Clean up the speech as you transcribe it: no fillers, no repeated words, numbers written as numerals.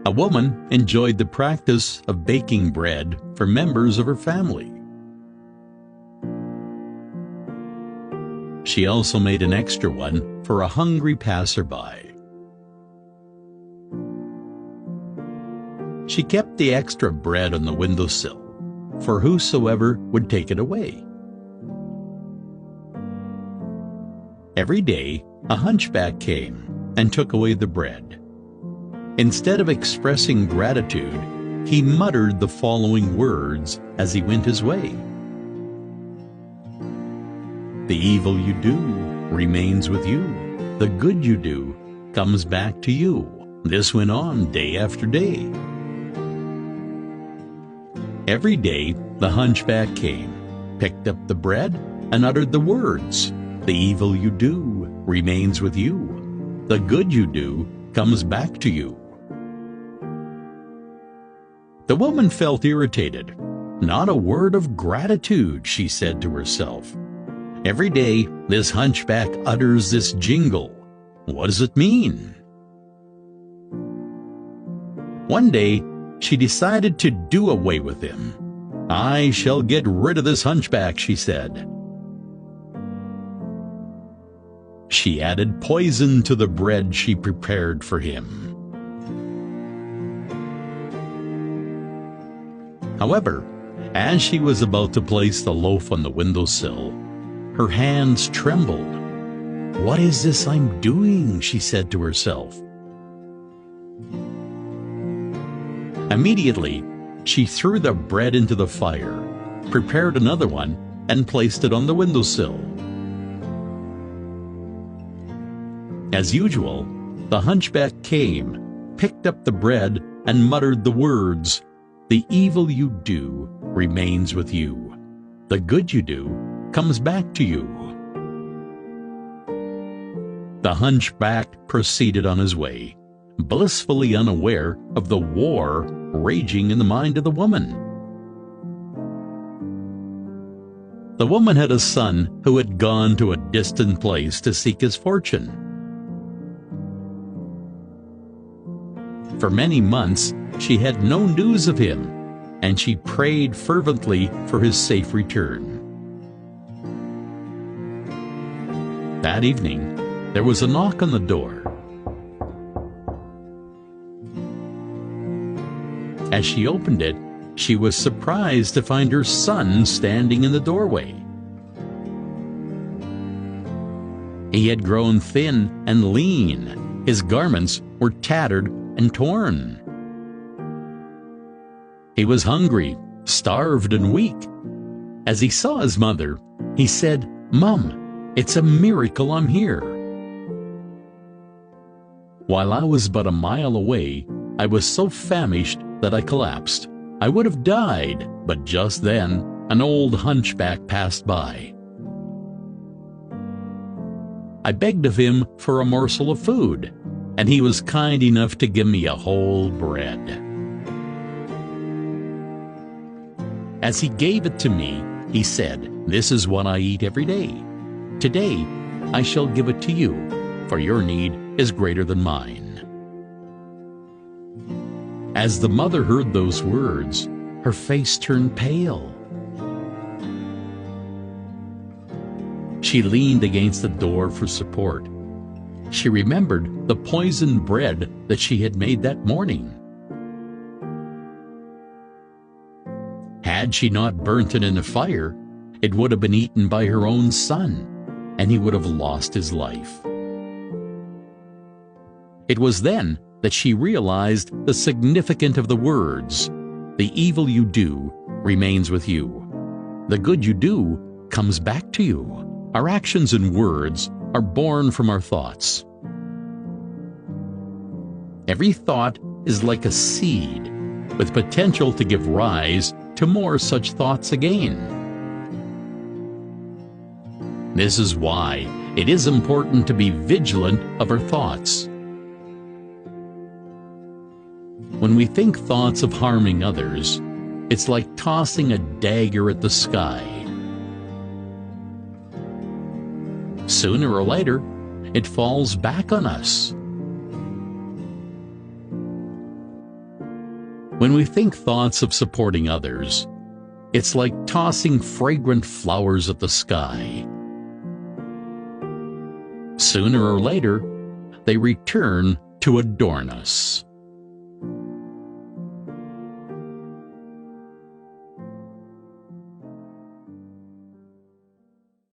A woman enjoyed the practice of baking bread for members of her family. She also made an extra one for a hungry passerby. She kept the extra bread on the windowsill for whosoever would take it away. Every day, a hunchback came and took away the bread. Instead of expressing gratitude, he muttered the following words as he went his way. "The evil you do remains with you. The good you do comes back to you." This went on day after day. Every day, the hunchback came, picked up the bread, and uttered the words, "The evil you do remains with you. The good you do comes back to you." The woman felt irritated. "Not a word of gratitude," she said to herself. "Every day, this hunchback utters this jingle. What does it mean?" One day, she decided to do away with him. "I shall get rid of this hunchback," she said. She added poison to the bread she prepared for him. However, as she was about to place the loaf on the windowsill, her hands trembled. "What is this I'm doing?" she said to herself. Immediately, she threw the bread into the fire, prepared another one, and placed it on the windowsill. As usual, the hunchback came, picked up the bread, and muttered the words, "The evil you do remains with you. The good you do comes back to you." The hunchback proceeded on his way, blissfully unaware of the war raging in the mind of the woman. The woman had a son who had gone to a distant place to seek his fortune. For many months, she had no news of him, and she prayed fervently for his safe return. That evening, there was a knock on the door. As she opened it, she was surprised to find her son standing in the doorway. He had grown thin and lean. His garments were tattered and torn. He was hungry, starved, and weak. As he saw his mother, he said, "Mom, it's a miracle I'm here." While I was but a mile away, I was so famished that I collapsed. I would have died, but just then an old hunchback passed by. I begged of him for a morsel of food, and he was kind enough to give me a whole bread. As he gave it to me, he said, "This is what I eat every day. Today I shall give it to you, for your need is greater than mine." As the mother heard those words, her face turned pale. She leaned against the door for support. She remembered the poisoned bread that she had made that morning. Had she not burnt it in the fire, it would have been eaten by her own son, and he would have lost his life. It was then that she realized the significance of the words, "The evil you do remains with you. The good you do comes back to you." Our actions and words are born from our thoughts. Every thought is like a seed, with potential to give rise to more such thoughts again. This is why it is important to be vigilant of our thoughts. When we think thoughts of harming others, it's like tossing a dagger at the sky. Sooner or later, it falls back on us. When we think thoughts of supporting others, it's like tossing fragrant flowers at the sky. Sooner or later, they return to adorn us.